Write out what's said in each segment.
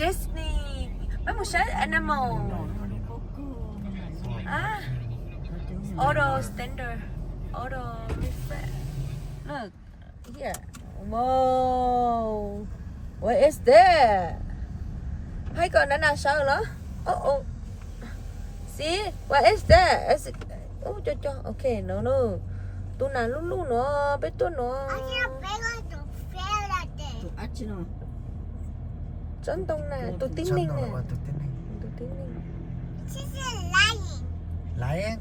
Disney. Mấy một set animal. Ah. Auto standard. Auto refresh. Look here. Whoa. What is that? Hay còn đã nào sao nữa? Oh. See? What is that? Is it... Oh, cho. Okay, no. Tu nào lulu nó, biết tu nó. Chân tông nè, tu tín linh nè. Tu tín linh. Lion?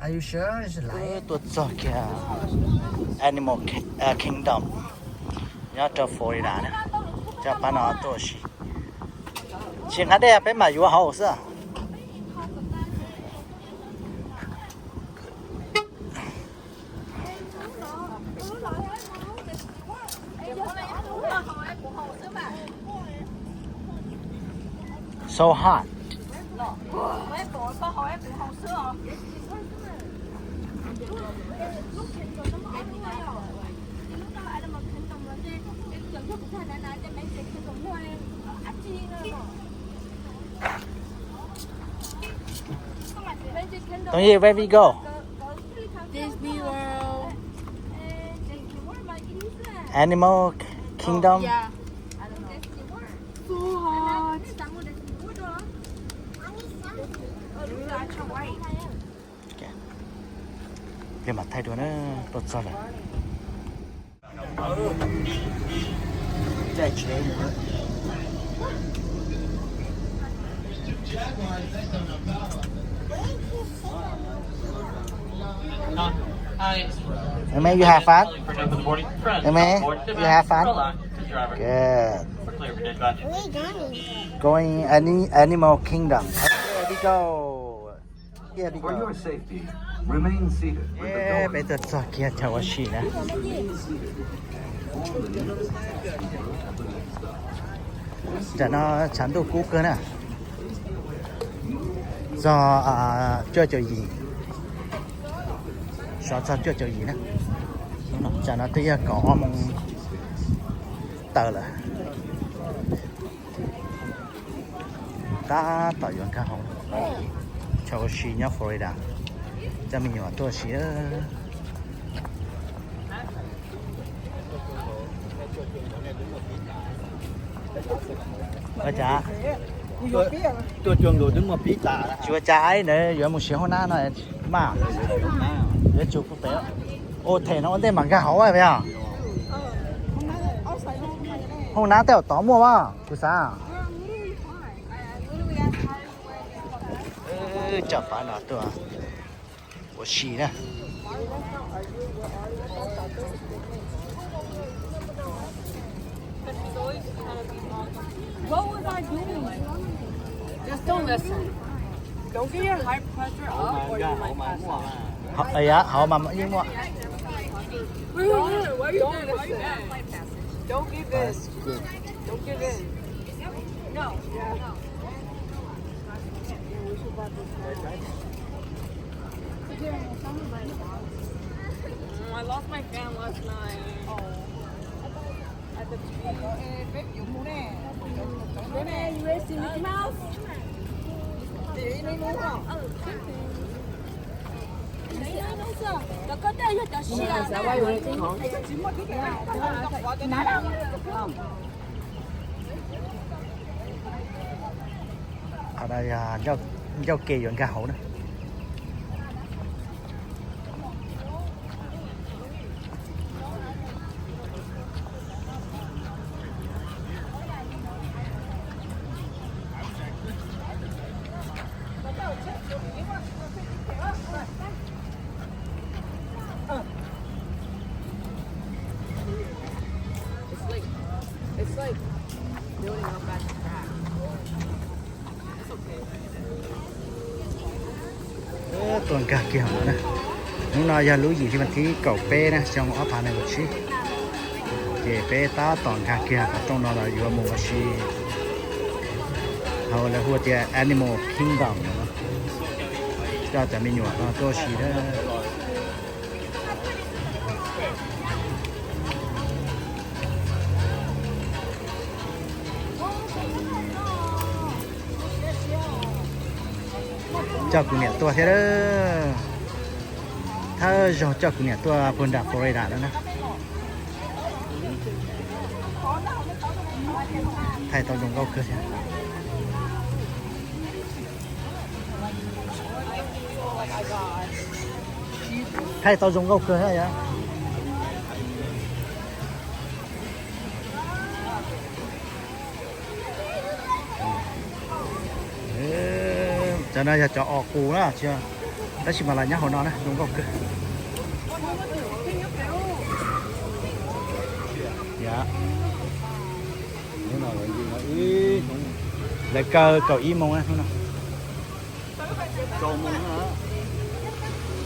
Are you sure it's lion? Tôi cho kìa Animal Kingdom nhớ cho Florida nè cho bạn nó tôi xí chỉ cái đây bên mà yêu hậu sao so hot Don't you where we go? Disney World. Animal Kingdom. Yeah. So hot. Cái mặt thay đồ nó tốt sao vậy? Chạy chế nữa. Emma, you have fun? Emma, you have fun? Good. Going Animal Kingdom. Here we go. Here we For go. your safety, remain seated. Yeah, better talk here to our Sheena. Chả nó chán đồ cũ cơ nè. Do chưa cho gì. Sao chưa cho gì nè. Chả nó tới có mong tờ là. Ta tỏ yon cả hông. Cho Sheena Florida. Cho mình nhỏ tôi xí chả Tôi chuông đồ đứng một tí tả. chúa trái để giờ một xíu hôm nay này mà để chụp quốc tế ô thể nó đây bằng cái hậu ấy phải không hôm nay tao tóm mua mà cứ sao chả phải là tôi我洗呢。What was I doing? Just don't listen. Don't get your heart pressure up or you might pass out. Họ ấy á, họ mà nhưng mà Don't listen. Don't give in. Don't give in. No. I lost my fan last night. Oh. At the tree. You ready to see Mickey Mouse? Nó có đây là xí à? Sao quay rồi chứ? ở đây do kỳ dọn cả hậu nữa. It's like building up back to track. It's okay. Tuần cả kia hậu nữa. Nó nói ra lúa gì thì mình thấy cầu pe nè, xong ở phản này một xí. Kể pe ta tuần cả kia, trong đó là vừa một xí. Hậu là hùa tiền Animal Kingdom nữa. Cho tại mình nhỏ nó to xí đó. cho cụ nè tua thế đó thơ cho cụ nè tua bồn đạp Florida đó nè thay tao dùng gấu cơ thay tao dùng gấu cơ hay vậy cho nên là cho ọc cù đó chưa đó chỉ mà là nhá hồi nó này đúng không cơ dạ nếu nào là gì nó ý lại cờ cầu ý mong á không nào cầu mông hả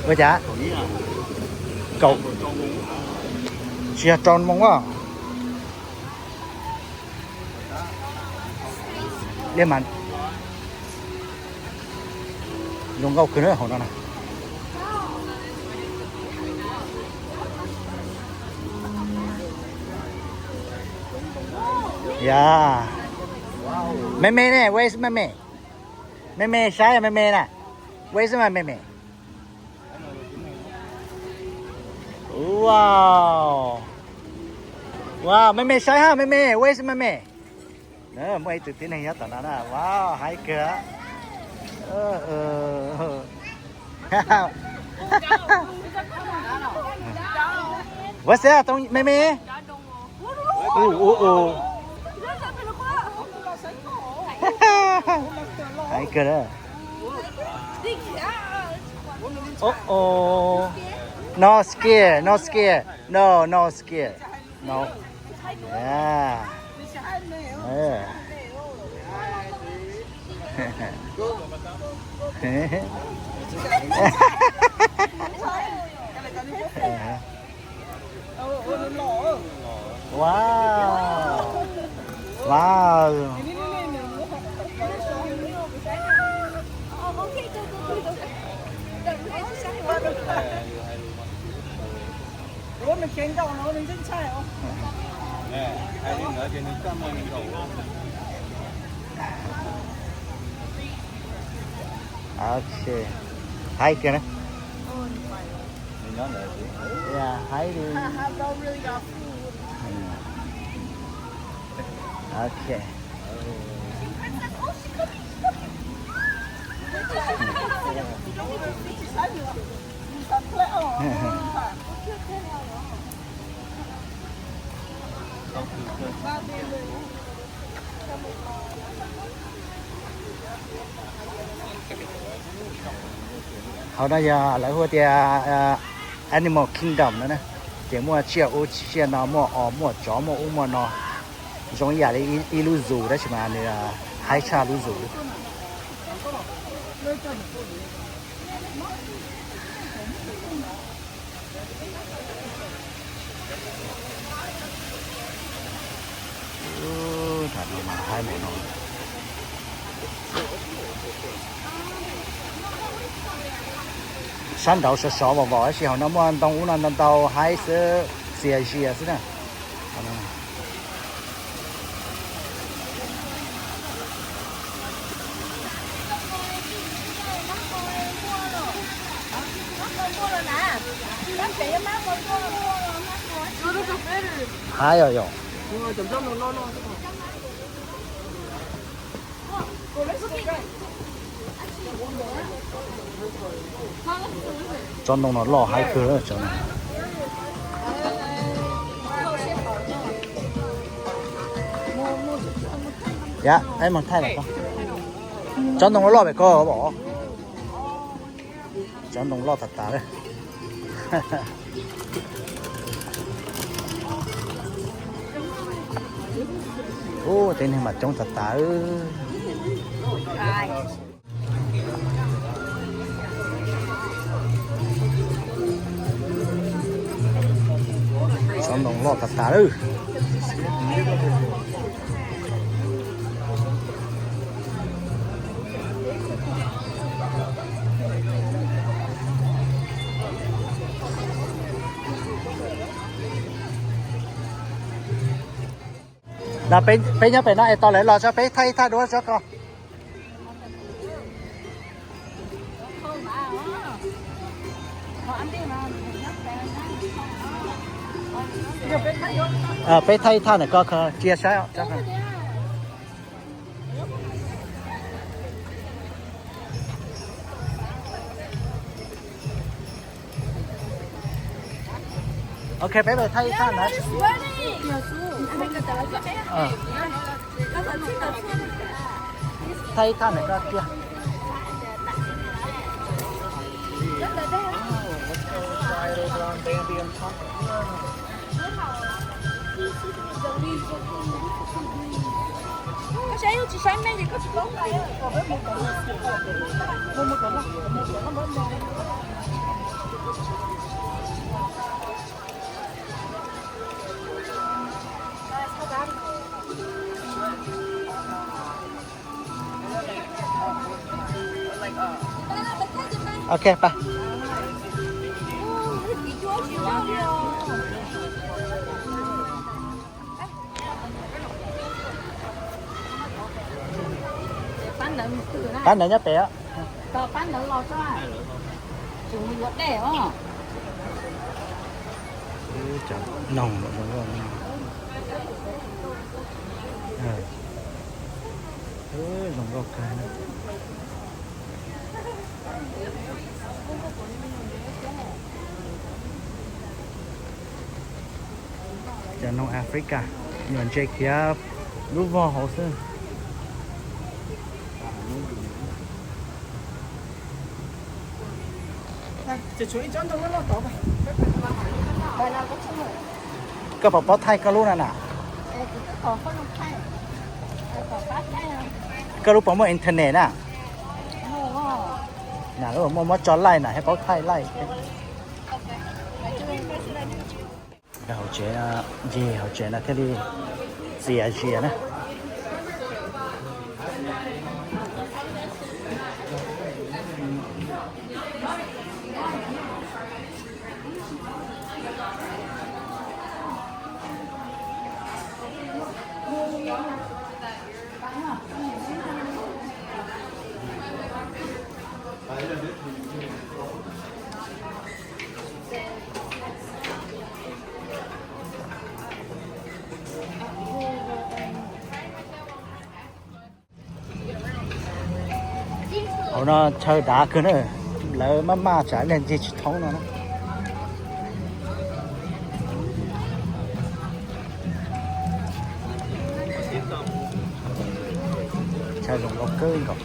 với chả cầu ý à cầu chia tròn mong quá liên mạnh dùng gấu cứ nữa hồi nó này yeah mẹ mẹ nè where's mẹ mẹ mẹ mẹ sai mẹ mẹ nè where's my mẹ mẹ wow wow mẹ mẹ sai ha mẹ mẹ where's my mẹ nữa mấy từ tiếng này nhá tao nói là wow hay cửa What's that? Tông mẹ mẹ. Hay cơ đó. Oh. No scare, no scare. No, no scare. No. Yeah. Wow. Wow. Ủa mình kén đầu nó mình真菜哦。hai đứa nữa thì mình cho mình cầu Okay. Hai kia nè. mình nói lại chứ Yeah, hai đi. Okay. Họ nói giờ lại hoa tia Animal Kingdom nữa nè, chỉ mua chia nó mua chó mua mua nó giống như là đi lưu dù đó chỉ mà là hai cha lưu dù. Thật mà hai mẹ nó.山头是少娃娃的时候，那么当我那到还是学习是的。还要用。Cho nó lò hai cửa rồi cho nó. Dạ, em mà thay lại con. Cho nó lò phải co bỏ. Cho nó lò thật tả đấy. Ô, tên này mà trông thật tả ư. Xong đồng lọt tạt tả ư. Là bên nhá bên nó to lấy lò cho bên thay đũa cho con. ไปไทยท่านเนี่ยก็คือเจียใช้เจ้าค่ะโอเคไปไทยท่านนะไทยท่านเนี่ยก็เจียโอเคไปbán này nhá bé tao bán đỡ lo cho chúng mình lót đẻ ó nồng đúng rồi nồng gọc cái cho nông Africa nhuận chơi kia lúc vào hồ sơ chỉ chú ý chọn trong nó tỏ vậy bài nào có chung rồi ก็บอกไทยก็รู้นะน่ะ tỏ không thay tỏ phát thay ก็รู้ผมว่าอินเทอร์เน็ตน่ะ ồ น่ะแล้วผมว่าจอไล่น่ะให้เขาไทยไล่เขาเจ้าเย่เขาเจ้านะแค่นี้เสียเชียนะเขาเนาะเชิดด่าขึ้นเลยแล้วมาจ่ายเล่นจีชิท้องเนาะใช่ลงล็อกเกอร์ก่อน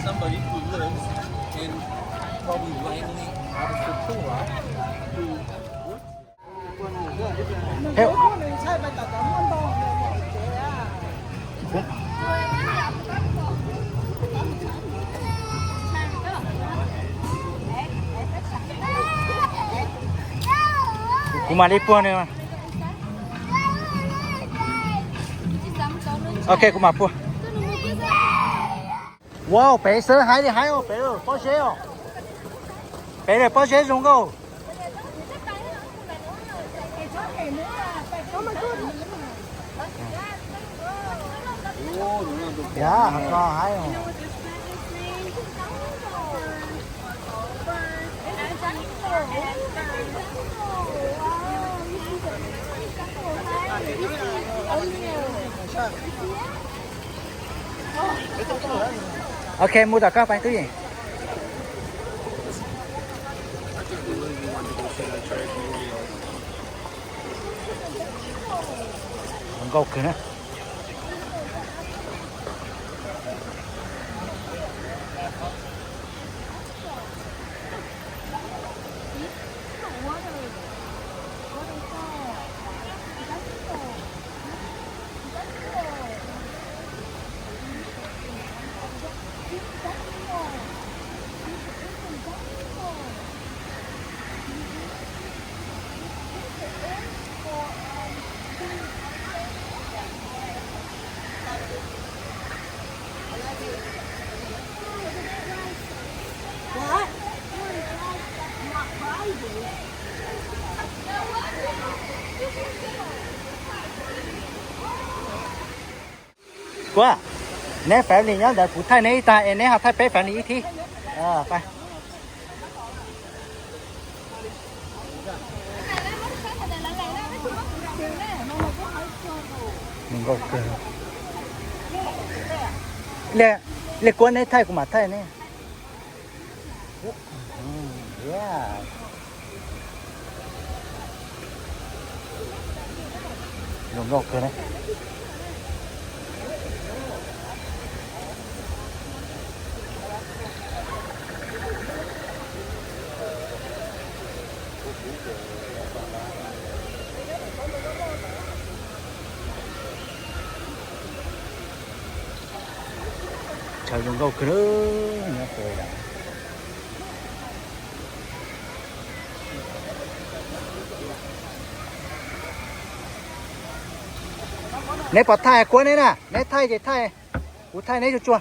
Somebody who lives in probably Langley, out of Futura, who works. เฮ้ย này sai bài tỏ tỏ môn bò này mọi chế à กูมาได้ปัวเนี่ยมาโอเคกูมาปัวว้าวเป๋เสือหายดิหายอ๋อเป๋เลยป้อเชี่ยวเป๋เลยป้อเชี่ยวจงก็อย่าก็หายอ๋อโอเคมูดก็ไปตู้เย็นมันก็ขึ้นนะ quá nè phải liền nhớ để phụ thay này ta nè học thay bé phải đi thi phải mình có cái lệ quân này thay của mặt thay này yeah dùng gọc cái này chào dùng gọc cái nữa rồi đã nè bỏ thay cuốn đấy nè nè thay thì thay cú thay nấy cho chua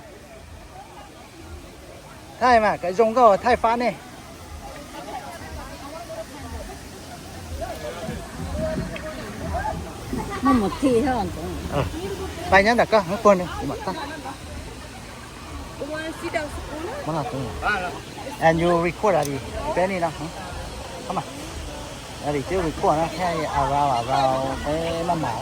thay mà cái dùng cái thay phá này nó một thi thôi bài nhắn đặt cơ nó quên đi mà tắt You want to sit down school? mana tu and you record already Benny nào come on already still record nó hay around cái năm mã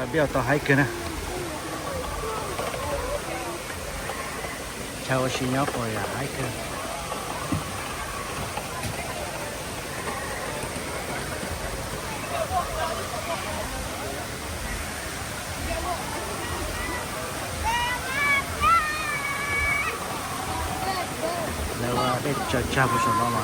là bây giờ tao hay kia nè chào chị nhóc rồi là hay kia là để cho cha của chúng nó mà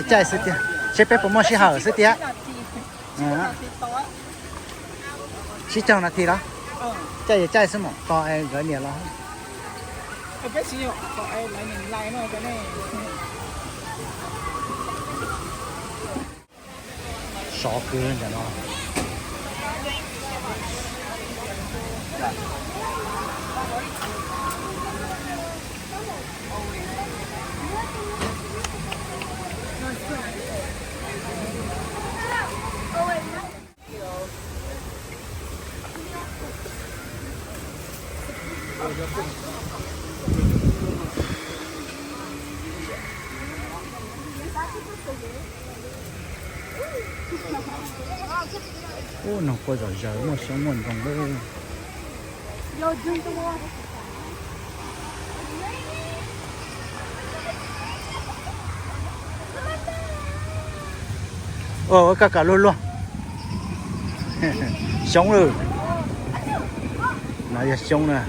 chạy sự tiệt chế bé bông xí hở sự tiệt xí trong là thì đó chạy什么到哎热年了cái gì vậy có ai lại nhìn lại mà cái này少个人的咯ô nó có giỏi giỏi mà sống mình còn bơ cả luôn luôn sống rồi nói giờ sống nè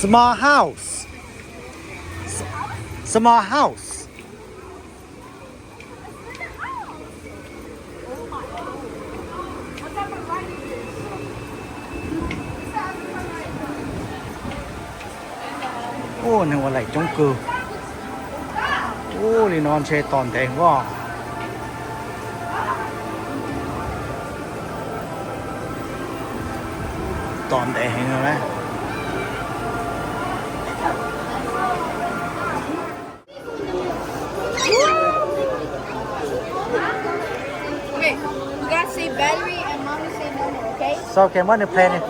small house small house ô này là lại trong cửa ô thì non chơi toàn thế quá toàn thế rồi đấy okay you guys say battery and mommy say no, okay so can want to play it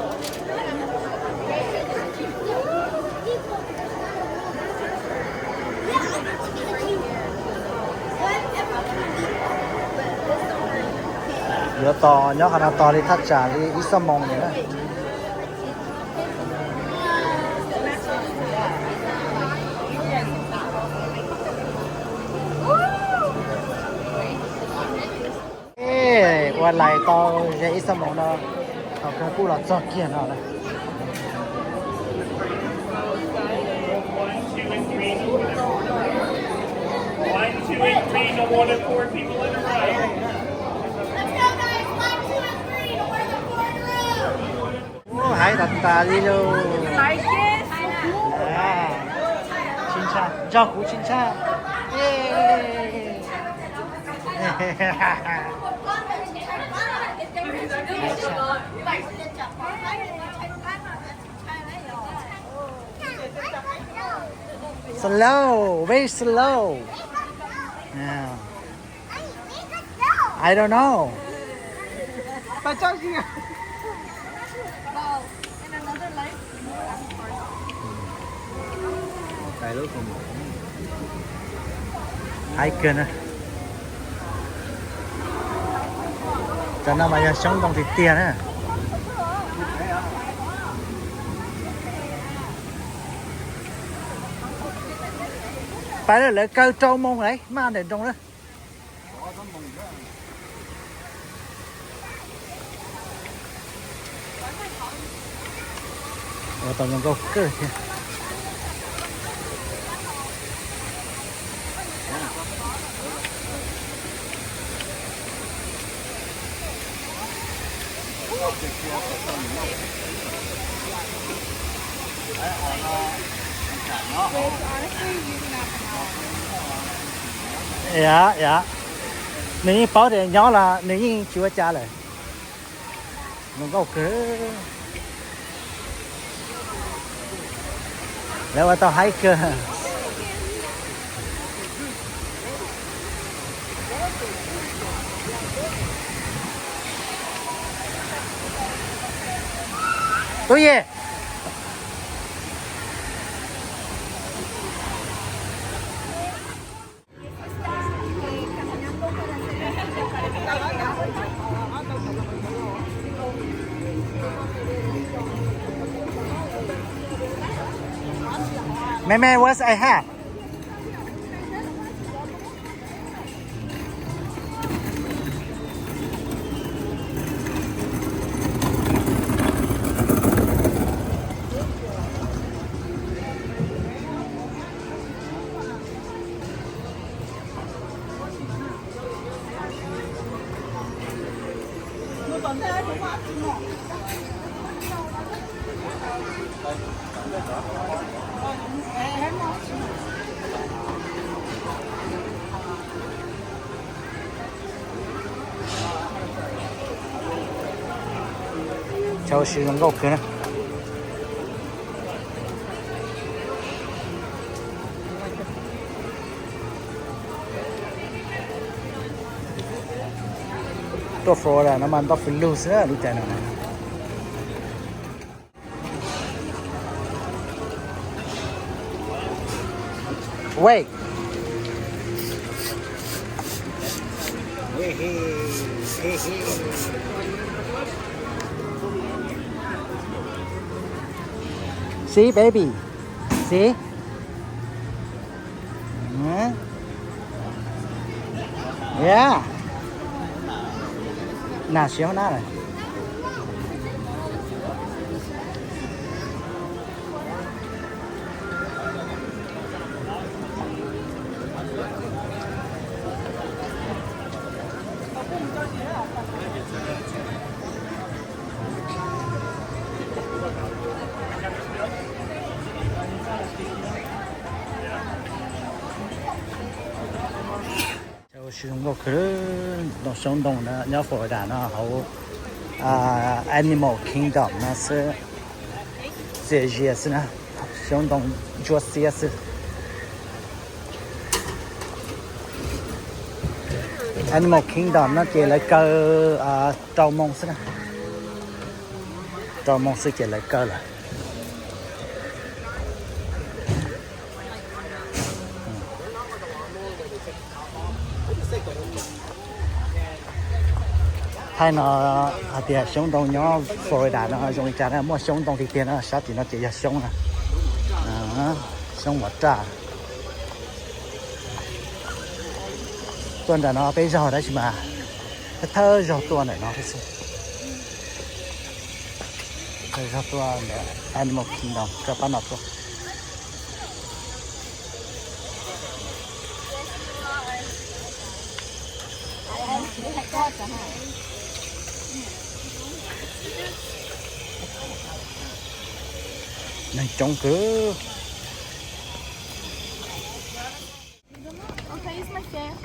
Giữa to nhóc nó to đi thắt trả đi ít sâm mông nữa. Ê, qua lại to cái ít sâm mông nó học cái cú là cho kia nào này. One, two, and three. No more than 4 people in a row. Let's go, guys. 1, 2, and 3. No more than 4 in a row. Hãy đặt ta đi luôn. Like this. À, chín cha, cho cú chín cha. Yeah. Slow, very slow. Yeah. I don't know. Cái lúc không ai cần à cho nó mà sống trong thịt tiền á phải là lấy câu trâu mông đấy mà để trong đó tao nhận câu cơ kìa dạ dạ nếu như bảo thì nhỏ là nếu như chưa trả lời nó có cứ nếu mà tao hay cơ tôi gì Meme, what I have? Cho sử dụng gốc nữa. Tôi phô là nó mang tóc phải loose nữa lúc này. Wait. Hey, hey, hey. See, baby. See? Yeah. Nào xíu nào này. sử dụng cái nó sống động nó nhớ phổ đà nó hậu Animal Kingdom nó sẽ dễ dễ nè sống động chúa sẽ Animal Kingdom nó chỉ là cơ trâu mông nè trâu mông sẽ chỉ là cơ là thay nó thì sống đông nhỏ phổi đã nó dùng chả nó mua sống đông thì tiền nó sao thì nó chỉ là sống nè sống một trà tuần đã nó bây giờ đấy mà thơ giờ tuần này nó cái gì thơ giờ tuần để Animal Kingdom cho bạn nó tuần này trông cứ Okay, it's my share.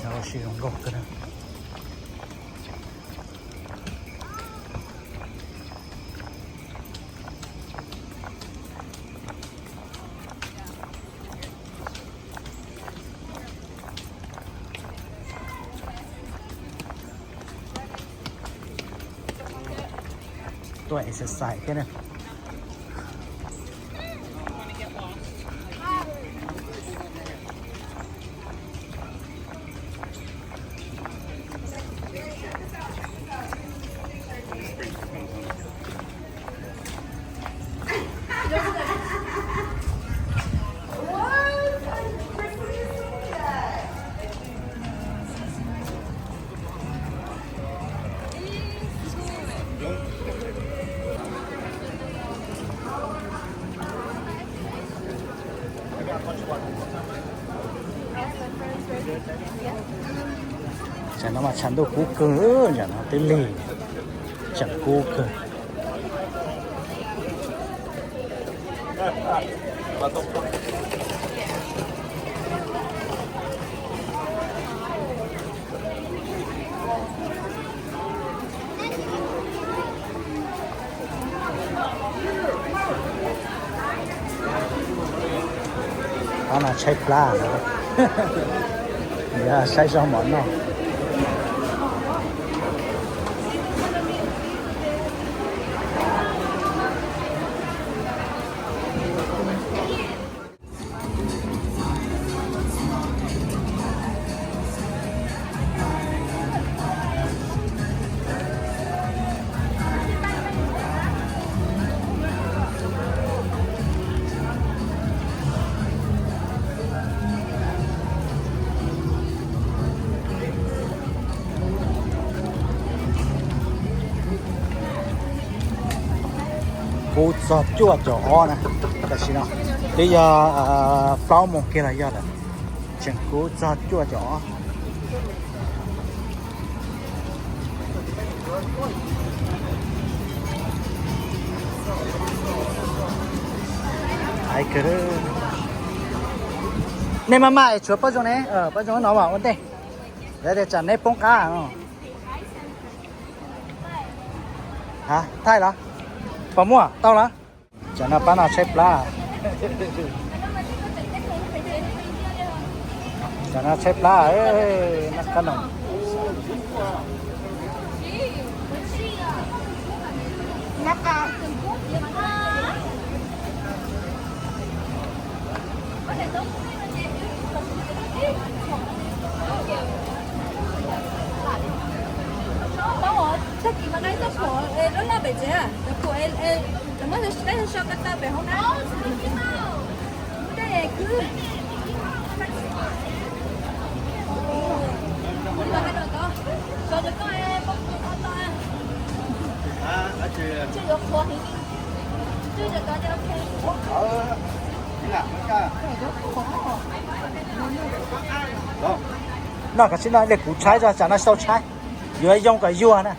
nó sử dụng gốc cái đó tuổi sẽ xài cái này chẳng nó mà chẳng đâu cú cớ chẳng nó tới lì chẳng cú cớ đó là chạy pla rồi giờ chạy xong món nào cú giọt chua chó nè cái gì nào bây giờ bao một kia là giờ này chẳng cú giọt chua chó ai cứ nên mà mai chuột bao nhiêu này bao nhiêu nó bảo vấn đề để chẳng nên bông cá à hả thay đó bà mua tao lá chẳng là bán nào xếp lá chẳng là xếp lá ấy nó cân đồng nó là bể chế à? Của em đừng có để cho cái ta bể không á? Đây cứ mà cái đó có cho được coi bông con to à? Chưa được qua thì chưa được coi cho ok. nó cái xin nói để củ trái ra chẳng nó sâu trái dưới dùng cái dừa này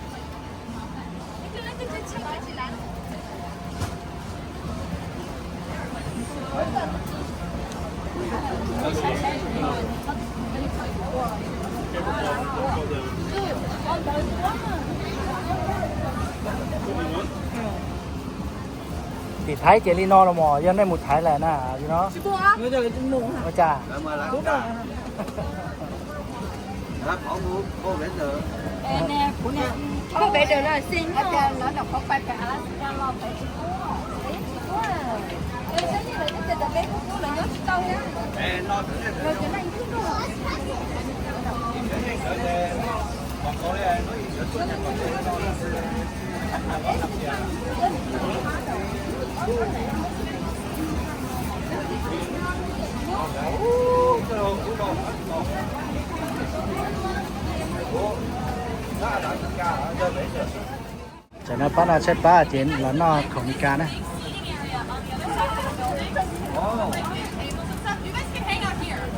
thì Thái chị Lino là mò dân đây một Thái là nè chứ nó ở trà Nè, cô bé đều là xinh không? Nó đọc có phải cả ra lo phải chịu quá. Đấy, quá à. Em thấy như là cái tên bé cũng là nhớ tao nhá. Rồi cái này cũng rồi. cho nó bắt nó chết ba tiền là nó không đi cá nữa.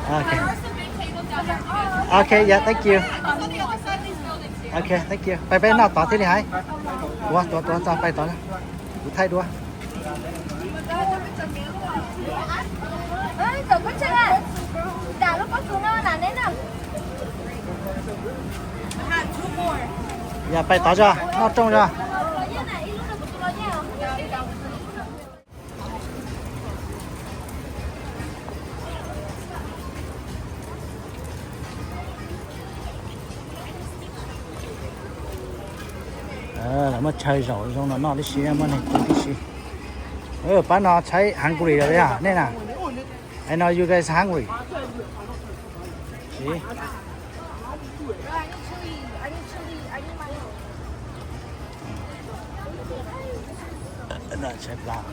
Okay. Okay, yeah, thank you. Okay, thank you. Bye nào tỏ thế này hay. Ủa, tỏ bay tỏ. Đủ thay đua. ơi giờ có chơi à đã lúc có xuống là nên nào Dạ, bay tỏ cho, nó trông cho. Là mà chơi rồi xong nó đi xe mà này cũng đi xe. Bán nó chơi hungry rồi đấy à, nên là I know you guys hungry. See? Nó chơi blau.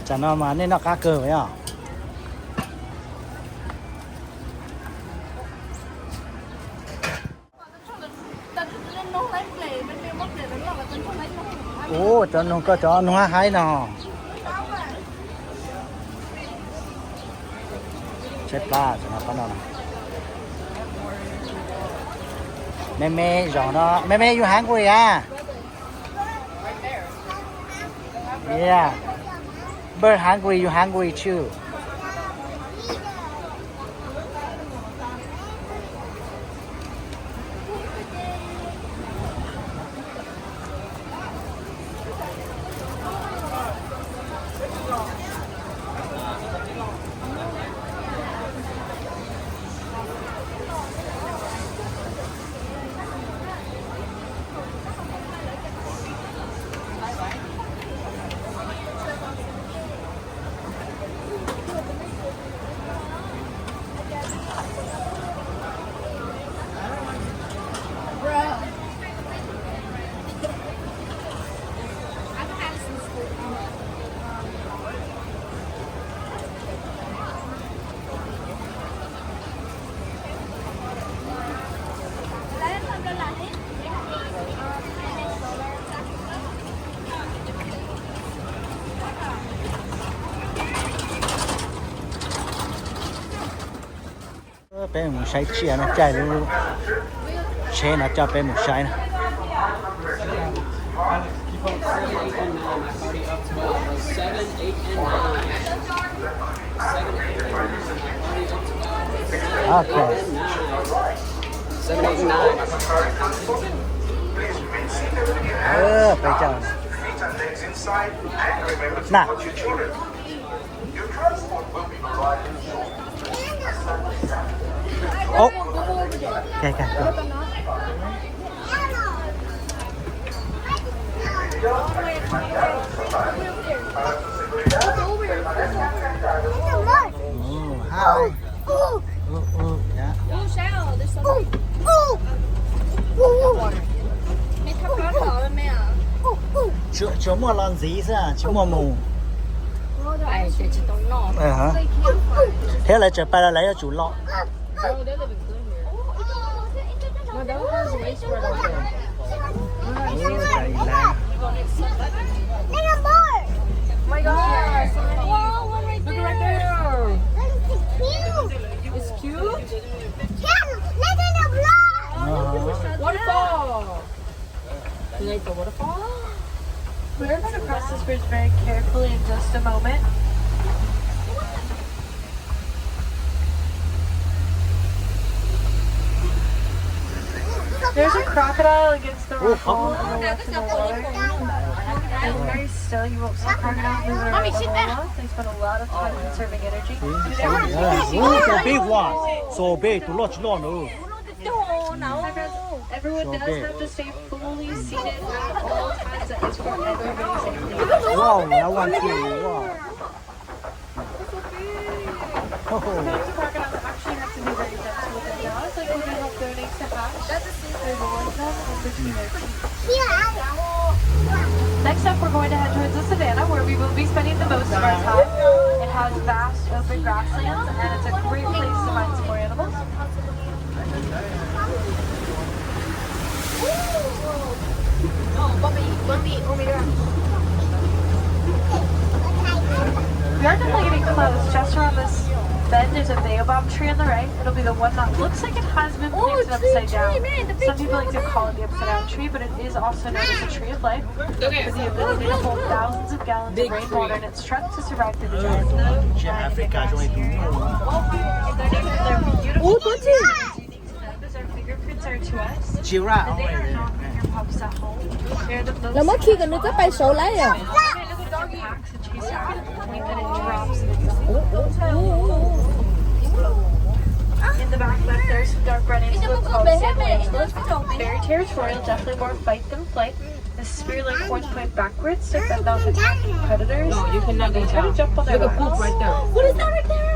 Chả nó mà nên nó cá cờ vậy à? Ồ, cho nó có cho nó hay nào. Chết ba cho nó bắt đầu. Mẹ rồi nó, mẹ you hungry à? Yeah. Bird hungry, you hungry too. Bé một say chia nó chạy luôn, xe nó cho bé một say này. Okay. 7, 8, 9. Phải chờ. Nè. Ô. Kìa kìa. Hi. Yeah. Chỗ mua làm gì sao? Chỗ mua mù. Hả? Thế là chờ bay là lấy cho chủ lọ. My gosh! Wow, one right there! Look right there! It's cute! Yeah, look at the blood! Waterfall! You like the waterfall? We're going to cross this bridge very carefully in just a moment. There's a crocodile against the rock wall on the left of the water. very still. You won't see crocodiles moving around the whole lot. They spend a lot of time conserving energy. So big one. So big to watch long. Everyone does have to stay fully seated at all times. That is for everybody's safety. Wow, I want to. Wow. Sometimes the crocodiles actually have to be very gentle with their jaws. Like when they help donate to Hatch, they reward them in between their teeth. Next up, we're going to head towards the savannah, where we will be spending the most of our time. It has vast open grasslands, and it's a great place to find some more animals. We are definitely getting close. Just around this bend, there's a baobab tree on the right. It'll be the one that looks like it has been planted upside down. Some people like to call it the upside down tree, but it is also known as a tree of life, with the ability to hold thousands of gallons of rainwater in its trunk to survive through the drought. Africa They're beautiful. As our fingerprints are to us. Giraffe. They are not your pups at home. They're the most. แล้วเมื่อกี้กันนึกจะไปโซไลอ่ะ Packs and chase after the point that it drops in its In the back left, there's some dark red antelope called sable antelope. Very territorial, definitely more fight than flight. The spear-like horns point backwards to fend off attacking predators. No, you cannot. They try to jump on their backs. What is that right there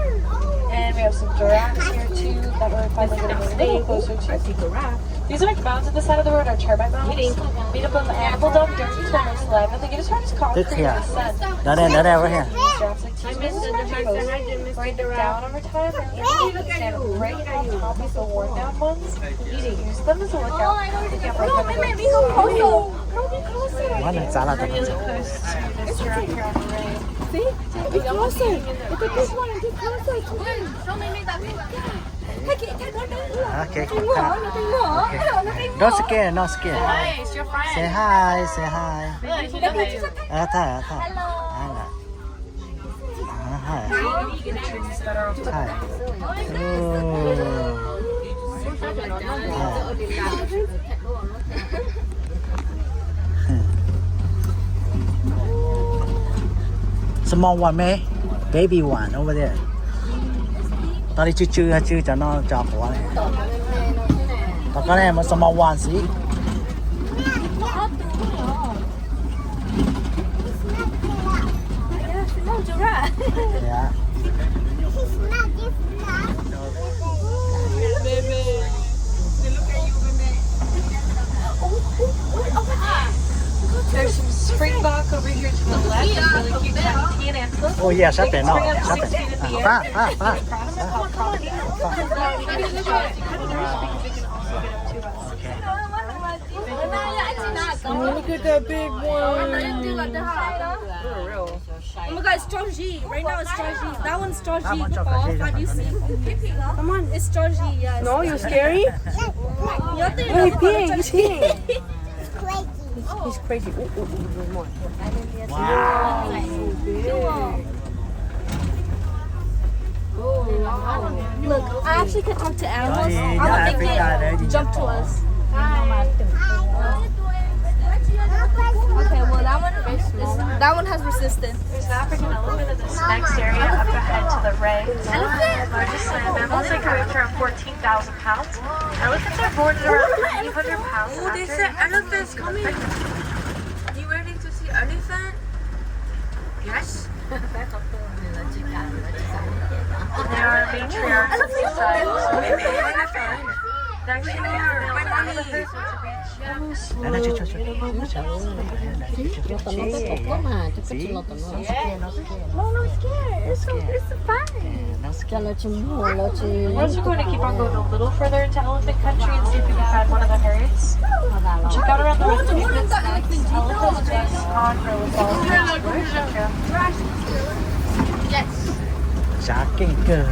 And we have some giraffes here too that we're finally getting a little closer to. These are mounds at the side of the road are termite mounds. Meet up on the animal dog during swimmers live, and they get as hard as concrete in the sun. Right here. Giraffes like teaspoons and break down over time, and you can stand right on top of the worn down ones. You need to use them as a lookout. You can't break them again. Mana salah tu. Really close to this giraffe here on the right. See? Be closer. Look at this one. Get closer to him. Okay. Don't scare. Not scare. Say hi. Say hi. Hi. Hi. Hi. Small one, man. Baby one over there. Tao đi chưa cho nó cho của này. Tao có này mà small one xí. Yeah. There's some springbok over here to the left. It's really cute tiny antelope. Oh yeah, sắp đến nó. Spring up Sắp 16 đến. in the air. Ba. Look at that big one. Oh my god, it's Georgie. Right now it's Georgie. That one's Georgie. Oh, do you see? Come on, it's Georgie. Yes. No, you're scary? He's peeing. He's peeing. He's crazy. Wow. Look, I actually can talk to animals. I don't think they jump to us. Okay, well that one has resistance. There's an African elephant in this next area up ahead to the right. Elephant? Largest land mammals, they can weigh around 14,000 pounds. Elephants are born at around 300 pounds. Oh, they said elephant's coming. You ready to see elephant? Yes. They are a matriarch of society. They're actually elephants to reach almost slow minimum. No scared. It's fine. We're also going to keep on going a little further into elephant country and see if we can find one of the herds. Check out around the rest of the elephants just on Yes. Chả kinh cơ.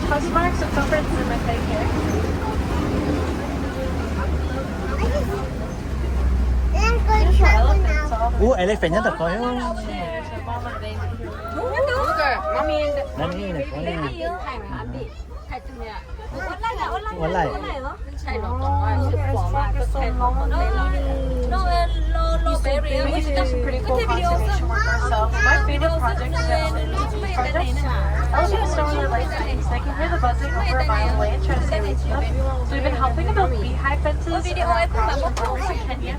Tusk marks and footprints in my thing here. Elephant nhất là có. There's a mama named here. girl. Mommy and นั่นนี่นะคนนี้ baby 有海吗？海对面。我来了，我来了，我来了我来了。菜老多啊，是黄嘛，个菜老多。No berry， We get to do some pretty cool conservation work ourselves. My favorite project is at elephant projects. Elephants don't really like things. They can hear the buzzing over a mile away and try to stay away from them. So we've been helping to build beehive fences around grassland farms in Kenya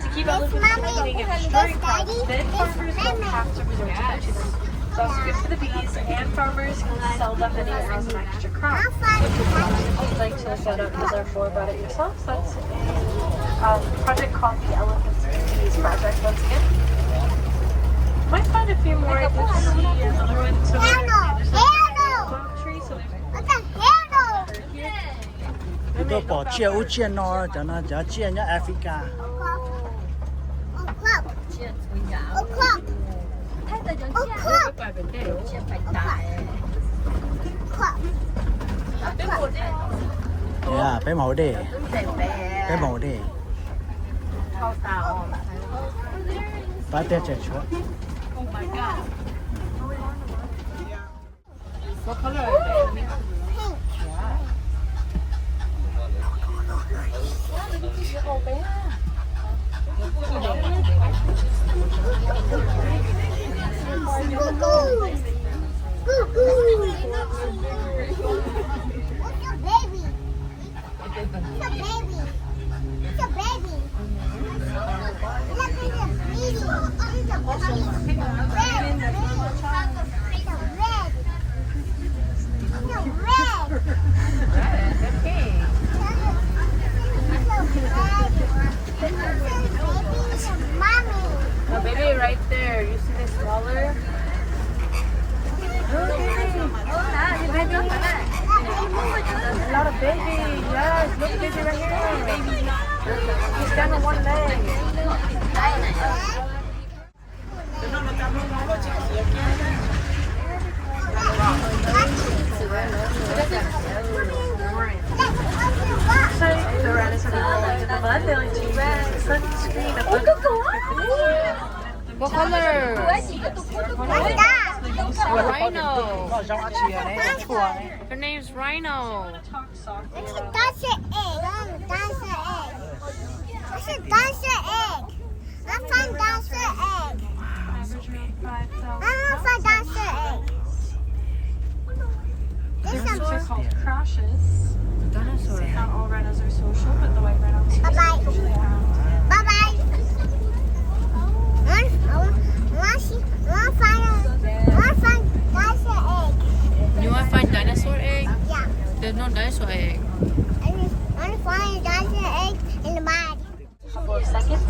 to keep elephants from eating and destroying crops. Then farmers don't have to resort to poaching them. It's also good for the bees, and farmers can sell them any as an extra crop. If you'd like to look that up and learn more about it yourself, that's a project called the Elephants and Bees Project once again. Might find a few more. I can see another one. So there's a tree, so there's tôi bỏ chia u chia nó cho nó cho chia nhá Africa bé màu đề ba tê chạy chúa a baby right there. You see the smaller? A lot of baby. Yes, look baby right here. He's stand on one leg. So the rats are rolling in the mud. They like to use sunscreen. What color? Rhino. Her name's Rhino. Talk softly. That's an egg. That's an egg. That's an egg. I found that's an egg. Average around 5,000. I found that's an egg. This These are is called crashes. Dinosaur. Not all rhinos are social, but the white rhino is Bye-bye. usually around. Bye-bye. I want to find that's an egg. You want to find dinosaur egg? Yeah. There's no dinosaur egg. I want to find that's an egg in the mud. Couple of seconds.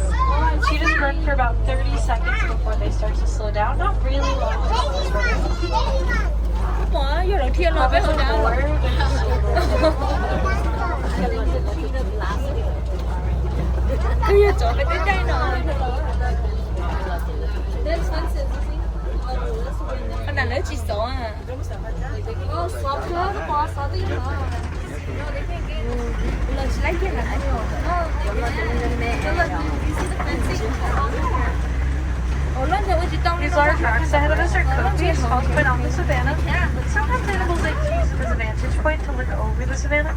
Cheetahs burn for about 30 seconds before they start to slow down. Not really long. Baby one. Ủa, vô đầu thiên rồi bé không đã. Bây giờ chỗ cái trái nồi. Con này lấy chỉ số à. Số chưa, có số gì nữa. Lần lấy cái này. These large rocks ahead of us are copies home point on the savannah. Sometimes animals like to use it as a vantage point to look over the savannah.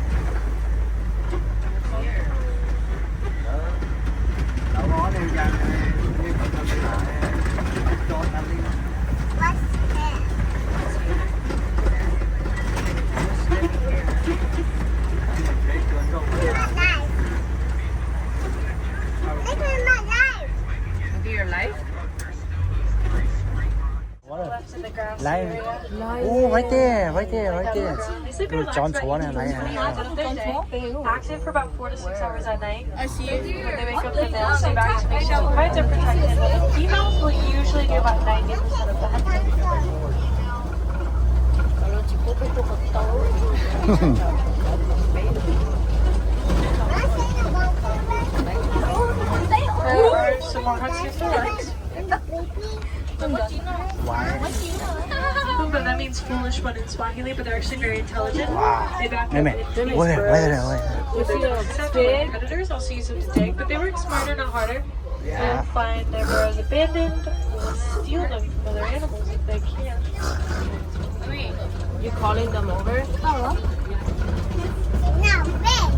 Your life? Left in the grass Lion. area. Oh, right there. They sleep in Rồi tròn relaxed chúa right này into này. 20 minutes of their day, active for about 4 to 6 hours at night. I see it. When they wake up, the males stay back to make sure the hides are protected. The females will usually do about 90% of the hunting. There are some more hunts here for right. But that means foolish one in Swahili, but they're actually very intelligent. They back up Mẹ, with quay birds. rồi. If you except predators, also use them to dig, but they work smarter, not harder. They'll find their burrows abandoned, will steal them from other animals if they can. You calling them over? Now, big.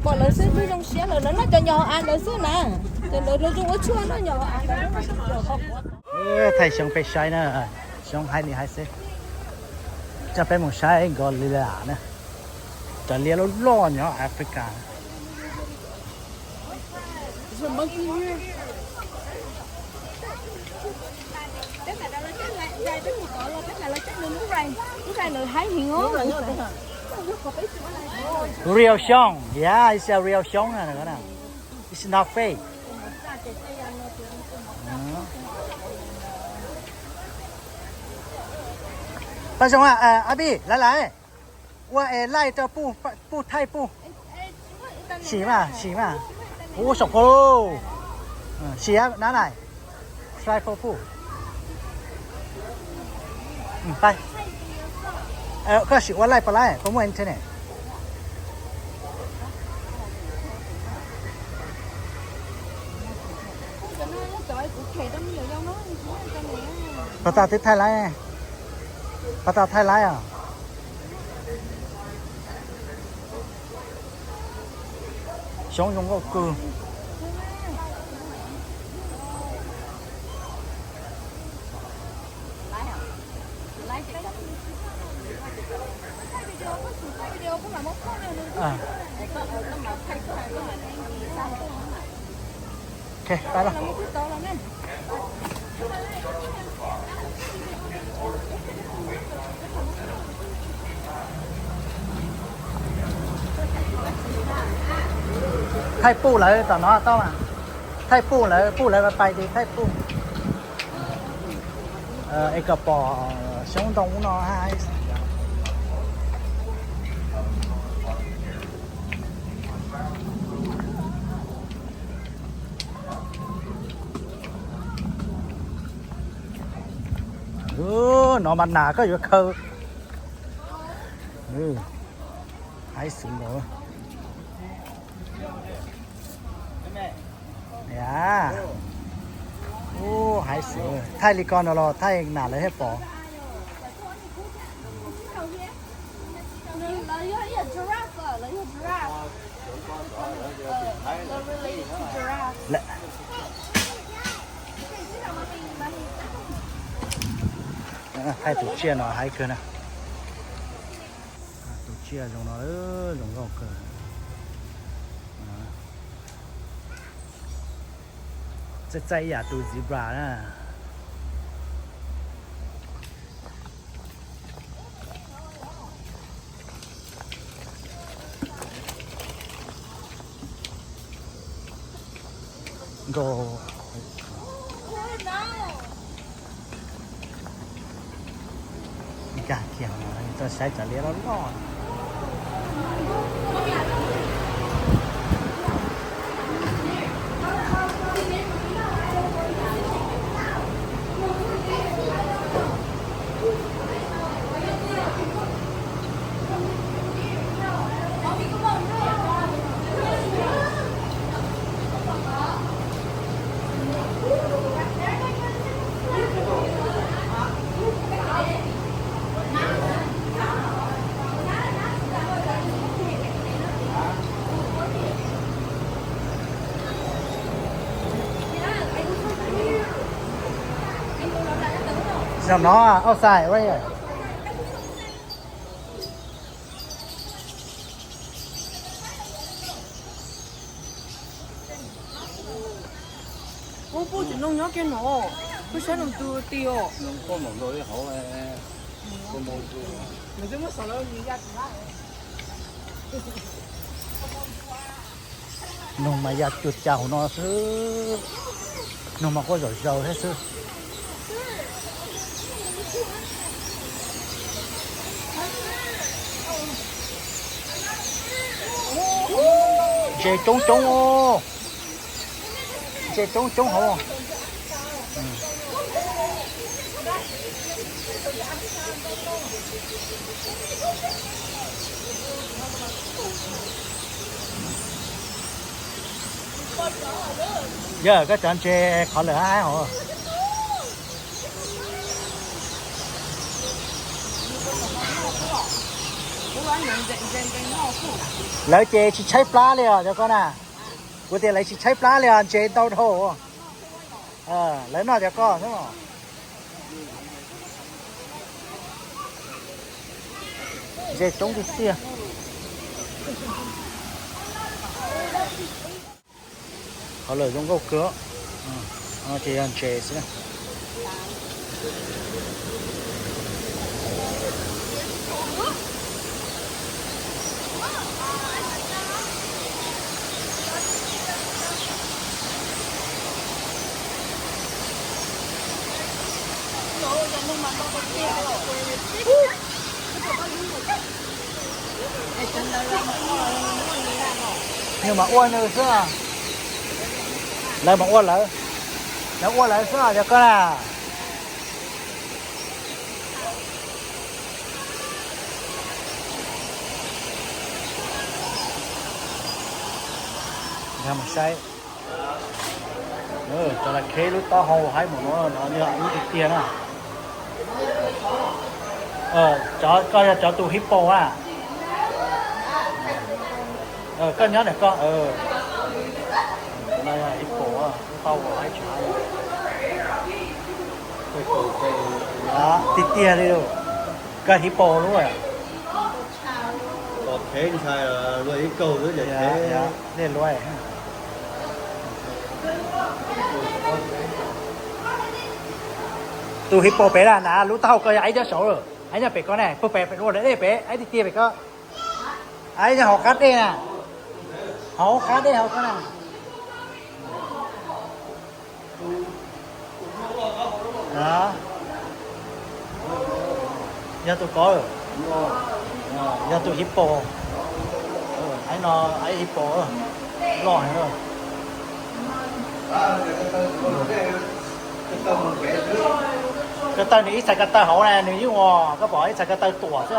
Bọn nó sẽ đưa trong xe nó cho nhỏ ăn nó sẽ nè. Thì nó đưa trong chua nó nhỏ ăn nó sẽ không. 太想被晒呢，想海里还是，这边冇晒个里啦呢，这里了老鸟 Africa。什么地方？ Real song, yeah, it's a real song này cái nào, it's not fake. Bây giờ Abi, lại, 我来这布太布，洗嘛，我手工，洗啊，拿来，晒布，ไปก็สิว่าไล่ปลาไหลผมว่าเท่านี้ปลาตาติดไทยไรปลาตาไทยไรอ่ะชงยงก็คือโอเคไปแล้วไทยปูเลยต่อเนาะต้องมาไทยปูเลยไปดีไทยปูไอ้กระป๋อชงตรงเนาะฮะnó mặt nạ có việc khơi hãy xử nữa dạ hãy xử thay li con nó thay nạ lấy hết bỏ thay tủ chia nó hay cơ nè tủ chia dùng nó dùng gạo cơ chắc chạy à tủ zebra nè go cả kiểu tôi sẽ trả lý nó ngon Xong nó outside right here. Ô, bố chỉ nông nhó cái nó, bố sẽ nông tu tiêu. Nông con nông đôi hậu con mồi. Mình cứ mất sợ nó gì ra thì Nông mà giặt chuột chảo nó chứ, nông mà có giỏi giàu hết chứ. Chơi trống ô, chơi trống hồ. giờ có chọn chè khó lửa ai hả lấy chè chỉ cháy plá liền cho con à của tiền lấy chỉ cháy plá liền chè đau thổ lấy nó cho con đúng không chè trống thì tia khó lửa trong gốc cửa chè ăn chè xí nhưng mà uốn nữa sao lấy mà uốn lại sao cho con à nhà mình say cho là khế lúc to hầu hay một nó như là ít tiền à cho coi cho tụ hippo à con nhớ này con đây là hippo à tao hay trái đó tí tia đi đâu cái hippo đúng rồi còn thế thì sai là nuôi câu nữa vậy thế đây nuôi tụ hippo bé là nà lúc tao coi ấy cho số rồi ấy nhà bé con này bé luôn đấy bé ấy tí tia bé con ấy nhà họ cắt đây nè họ cắt đây họ con nào đó nhà tôi có rồi nhà tôi hippo ấy nó ấy hippo lòi rồi cái tay này xài cái tay hậu này nếu như mà có bỏ xài cái tay tủa chứ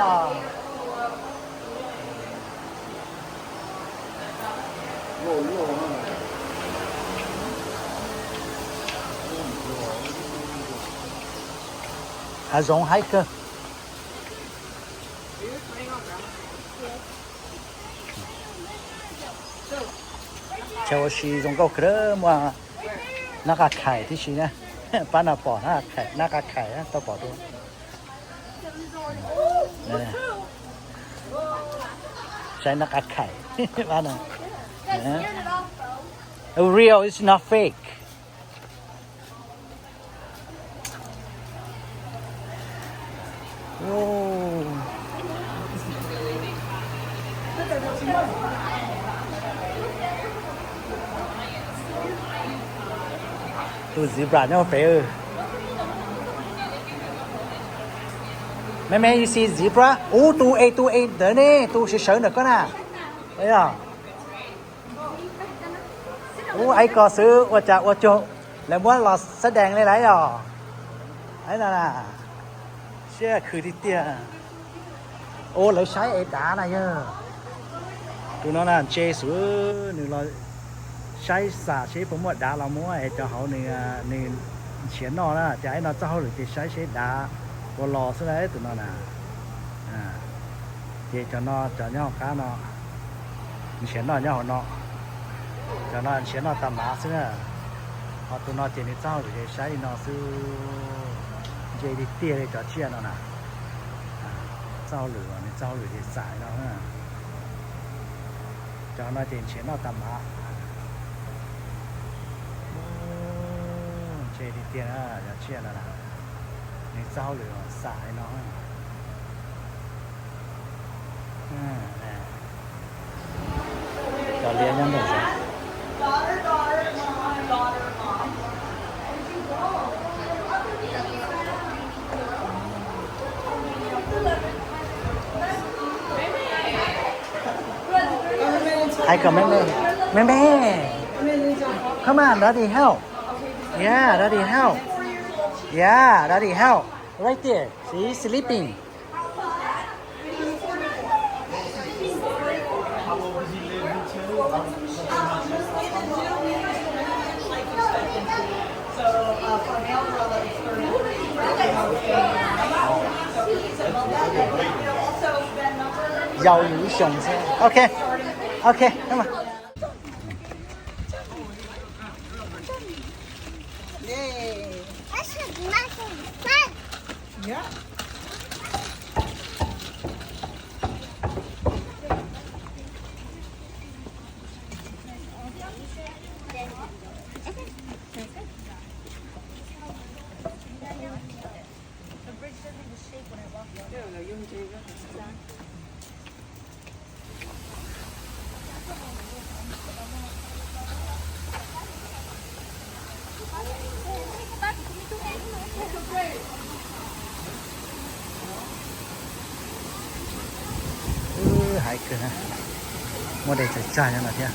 à giống hay cơ theo chị giống câu kia mà nó cả khải thì chị nè bán nào bỏ nó cả khải á tao bỏ luôn này sai nó cả khải bán nào real is not fake tu zebra nó phải mẹ you see zebra tu đấy nè tu sẽ sợ nữa con à thấy không ai có sự và chả và chỗ lại muốn là sẽ đèn lên đấy rồi ấy là xe khử đi tiền lấy sái đá này nhá tụi nó là chê xuống nữa là sái xả chế cũng một đá là mua cho họ này chiến nó là trái nó cho họ được thì sái chế đá và lò xuống đấy tụi nó là để cho nhau cá nó chiến nó nhau nó cho nó chiến nó tầm má xuống họ tụi nó chỉ để cho được thì sái nó sư dễ đi tiền để cho chia nó nè rau lửa này rau lửa thì xài nó ha cho nó tiền chiến nó tầm má chơi đi tiền á cho chia nó nè này rau lửa xài nó nè cho liền nhau được rồi I come Meme. Come on, Daddy, help. Yeah, Daddy, help. Yeah, Daddy, help. Right there. See, sleeping. 鱿鱼熊车，OK OK，那么。Hải cửa ha, mua để chạy chạy cho nó thế.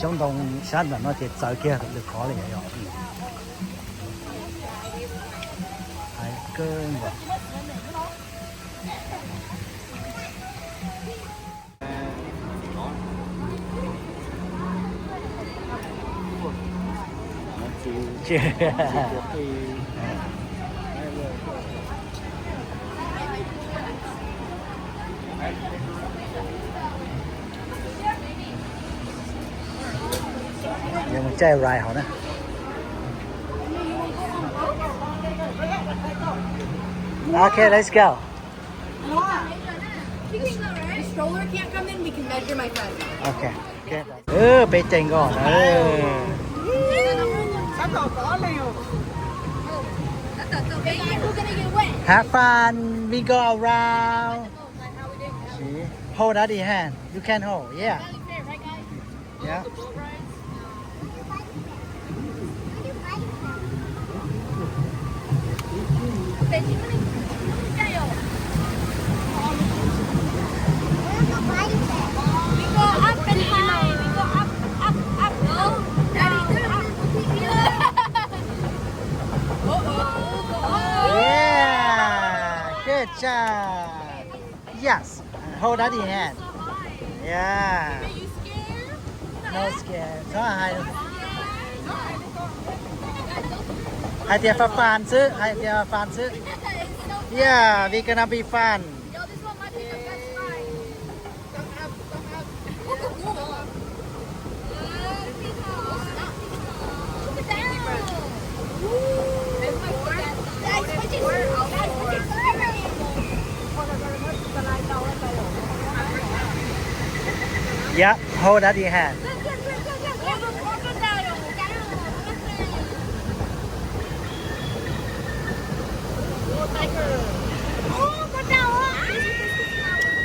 Trong đồng sản phẩm nó thì giờ kia được có là vậy rồi. Hải cơn vậy. Chưa. Giờ mình chơi ride họ nè. Okay, let's go. The stroller can't come in. We can measure my friend. Okay. Bé chênh con. Have fun. We go around. Hold out the hand. You can hold. Yeah. Yeah. Good job. Yes. Hold out the hand. Yeah. Are you scared? No scared. Có hai tia fun chứ, hai tia fun chứ. Yeah, we gonna be fun. Yo, this one might be the best ride. Look at that. It's my friend. Guys, switch it. Yeah, hold out the hand.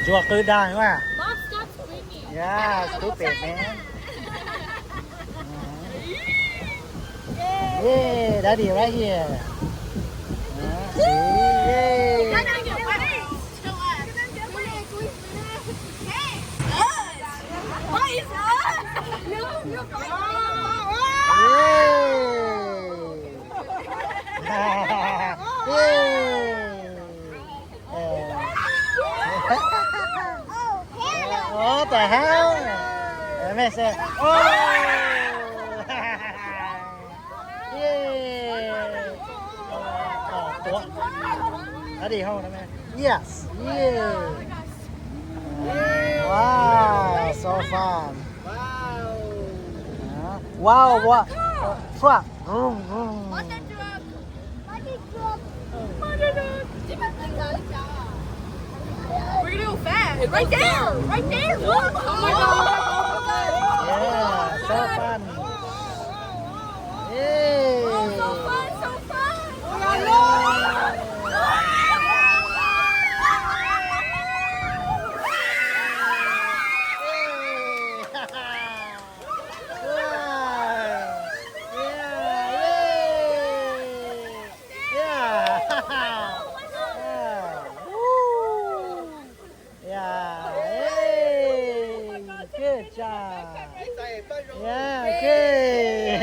Chuột cứ đau đúng không? Mom, stop screaming. Yeah, stupid man. Yeah, daddy right here. See, yay. What the hell? Let me say. Oh! Yeah! Oh, Daddy, hold on, man. Yes! Yeah! Wow! So fun! Wow! What? Fuck! Vroom, vroom. We're gonna go fast. Right there. Right there. Look. Oh my God. Yeah, so fun. Yeah. Oh, so fun. So fun.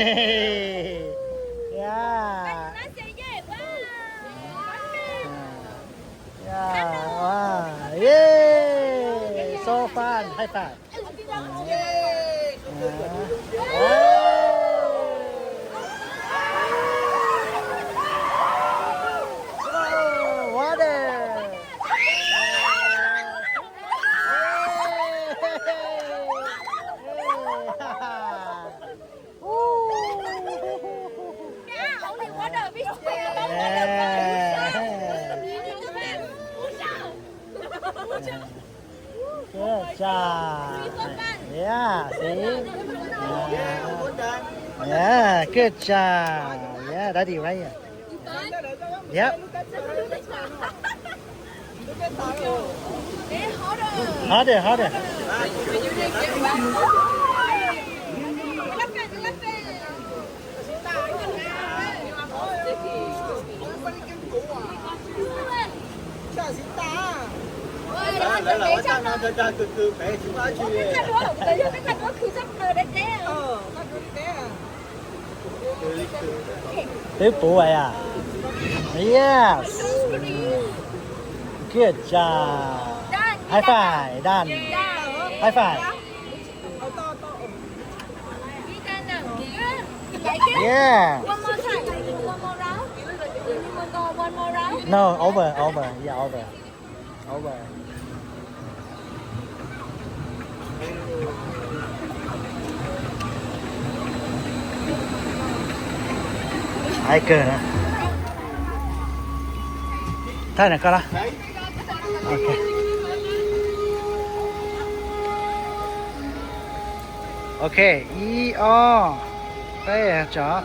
Yeah. Nó sẽ dễ quá. Yeah. Wow. Yay. So fun. High five. Oh, water. Ông này quá đời biết Good job. Yeah, see? Yeah, good job. Yeah, Daddy right here. Yep. Harder, harder. Lại là quá tăng cho cha từ bé chúng ta chi. cái đóคือrất là đẹp đẽ. Tiếp bố vậy à? Yes. Good job. High five, done. High five. Yeah. One more time. One more round. You want go one more round? No, over. Yeah, over. Ai cơ nè. Thôi nè coi đó. Ok. Ok, y o. Đây chó.